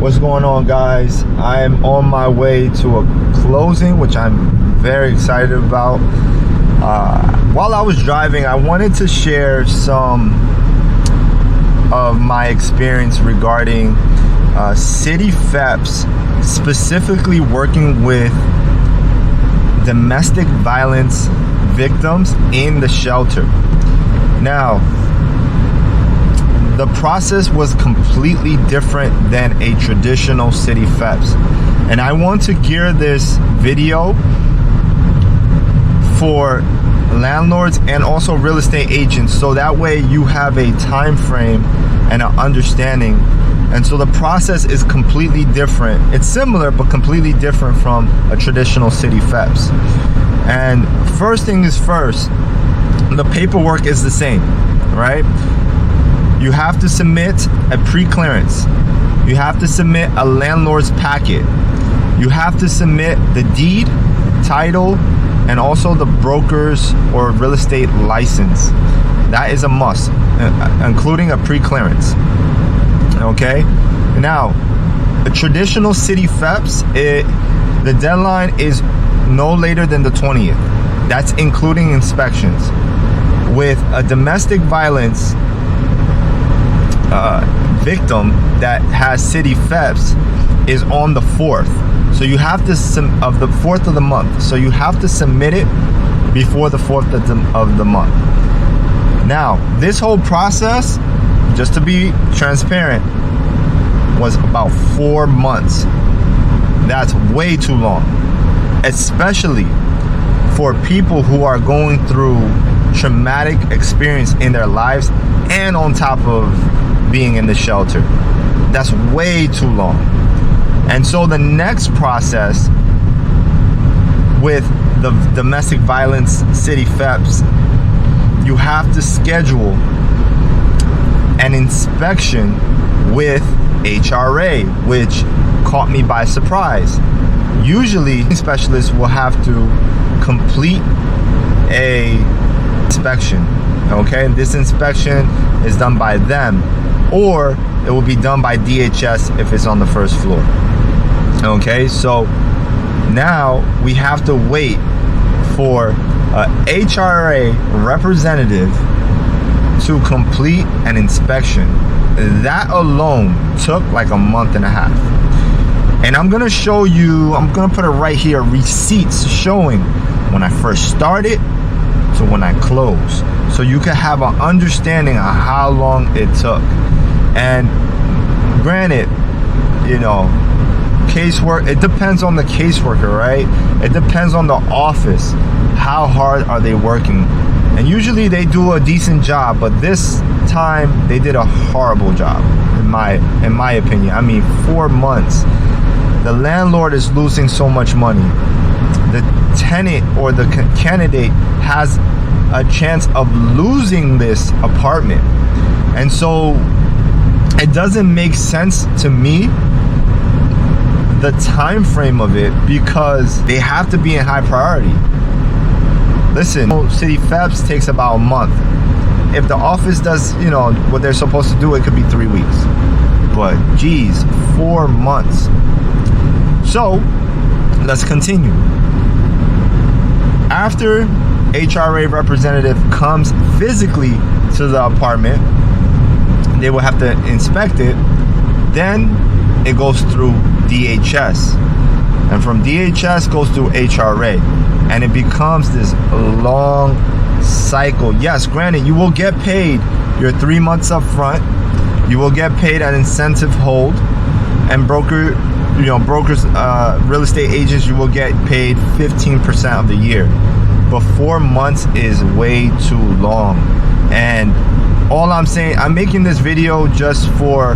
What's going on, guys? I'm on my way to a closing, which I'm very excited about. While I was driving, I wanted to share some of my experience regarding Cityfheps, specifically working with domestic violence victims in the shelter. Now, the process was completely different than a traditional Cityfheps, and I want to gear this video for landlords and also real estate agents, so that way you have a time frame and an understanding. And so the process is completely different. It's similar but completely different from a traditional Cityfheps. And first thing is first, the paperwork is the same, right? You have to submit a pre-clearance. You have to submit a landlord's packet. You have to submit the deed, title, and also the broker's or real estate license. That is a must, including a pre-clearance. Okay? Now, a traditional Cityfheps, the deadline is no later than the 20th. That's including inspections. With a domestic violence victim that has Cityfheps is on the 4th. So you have to of the 4th of the month. So you have to submit it before the 4th of the month. Now, this whole process, just to be transparent, was about 4 months. That's way too long, especially for people who are going through traumatic experience in their lives and on top of being in the shelter. That's way too long. And so the next process with the domestic violence Cityfheps, you have to schedule an inspection with HRA, which caught me by surprise. Usually specialists will have to complete a inspection. Okay, this inspection is done by them, or it will be done by DHS if it's on the first floor. Okay, so now we have to wait for a HRA representative to complete an inspection. That alone took like a month and a half. And I'm gonna show you, I'm gonna put it right here, receipts showing when I first started to when I closed, so you can have an understanding of how long it took. And granted, you know, casework, it depends on the caseworker, right? It depends on the office. How hard are they working? And usually they do a decent job, but this time they did a horrible job, in my opinion. I mean, 4 months. The landlord is losing so much money. The tenant or the candidate has a chance of losing this apartment. And so it doesn't make sense to me, the time frame of it, because they have to be in high priority. Listen, Cityfheps takes about a month. If the office does, you know, what they're supposed to do, it could be 3 weeks. But geez, 4 months. So let's continue. After HRA representative comes physically to the apartment, they will have to inspect it. Then it goes through DHS, and from DHS goes through HRA, and it becomes this long cycle. Yes, granted, you will get paid your 3 months up front. You will get paid an incentive hold, and brokers, real estate agents, you will get paid 15% of the year. But 4 months is way too long. And all I'm saying, I'm making this video just for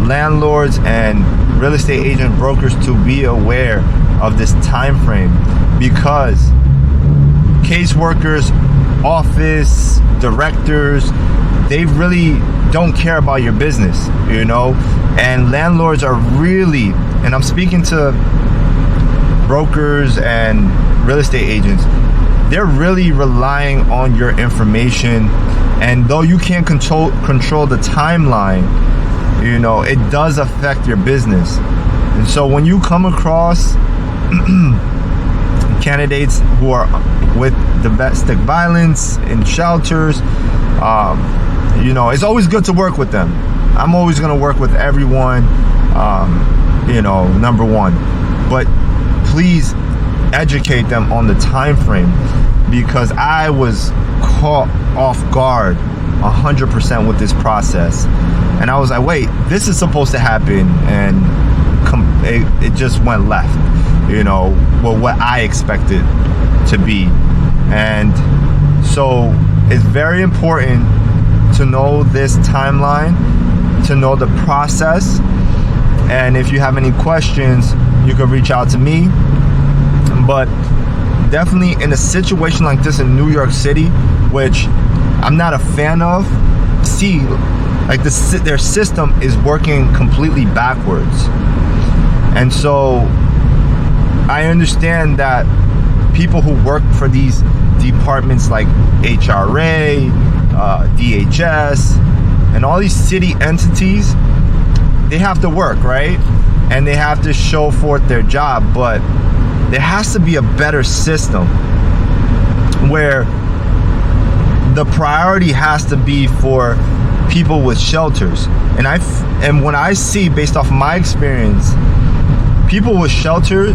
landlords and real estate agent brokers to be aware of this time frame, because caseworkers, office directors, they really don't care about your business, you know. And landlords are really, and I'm speaking to brokers and real estate agents, they're really relying on your information. And though you can't control the timeline, You know, it does affect your business. And so when you come across candidates who are with domestic violence in shelters, you know, it's always good to work with them. I'm always going to work with everyone, you know, number one. But please educate them on the time frame, because I was caught off guard 100% with this process. And I was like, wait, this is supposed to happen, and it just went left, you know, well, what I expected to be. And so it's very important to know this timeline, to know the process. And if you have any questions, you can reach out to me. But definitely in a situation like this in New York City, which I'm not a fan of, see, like their system is working completely backwards. And so I understand that people who work for these departments like HRA, DHS, and all these city entities, they have to work, right? And they have to show forth their job, but there has to be a better system where the priority has to be for people with shelters. And when I see, based off my experience, people with shelters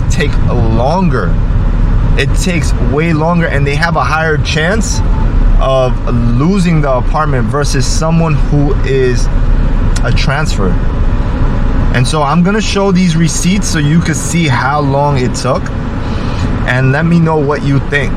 take longer. It takes way longer, and they have a higher chance of losing the apartment versus someone who is a transfer. And so I'm gonna show these receipts so you can see how long it took, and let me know what you think.